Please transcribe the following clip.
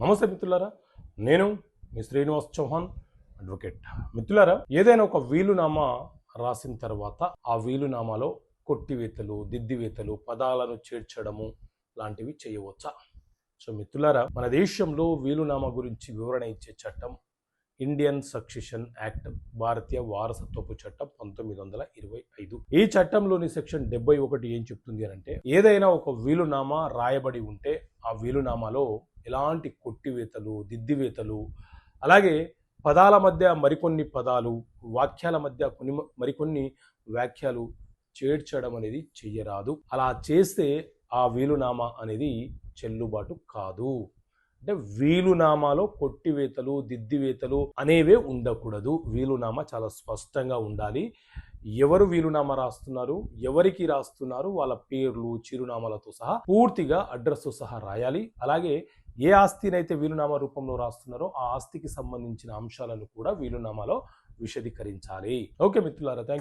నమస్తే మిత్రులారా, నేను మీ శ్రీనివాస్ చౌహాన్ అడ్వకేట్. మిత్రులారా, ఏదైనా ఒక వీలునామా రాసిన తర్వాత ఆ వీలునామాలో కొట్టివేతలు, దిద్దివేతలు, పదాలను చేర్చడము లాంటివి చేయవచ్చా? సో మిత్రులారా, మన దేశంలో వీలునామా గురించి వివరణ ఇచ్చే చట్టం ఇండియన్ సక్సెషన్ యాక్ట్, భారతీయ వారసత్వపు చట్టం 1925. ఈ చట్టంలోని సెక్షన్ 71 ఏం చెప్తుంది అంటే, ఏదైనా ఒక వీలునామా రాయబడి ఉంటే ఆ వీలునామాలో ఎలాంటి కొట్టివేతలు, దిద్దివేతలు, అలాగే పదాల మధ్య మరికొన్ని పదాలు, వాక్యాల మధ్య మరికొన్ని వ్యాఖ్యలు చేర్చడం అనేది చెయ్యరాదు. అలా చేస్తే ఆ వీలునామా అనేది చెల్లుబాటు కాదు. అంటే వీలునామాలో కొట్టివేతలు, దిద్దివేతలు అనేవే ఉండకూడదు. వీలునామా చాలా స్పష్టంగా ఉండాలి. ఎవరు వీలునామా రాస్తున్నారు, ఎవరికి రాస్తున్నారు, వాళ్ళ పేర్లు, చిరునామాలతో సహా పూర్తిగా అడ్రస్తో సహా రాయాలి. అలాగే ఏ ఆస్తినైతే వీలునామా రూపంలో రాస్తున్నారో ఆ ఆస్తికి సంబంధించిన అంశాలను కూడా వీలునామాలో విశదీకరించాలి. ఓకే మిత్రులారా, థ్యాంక్ యూ.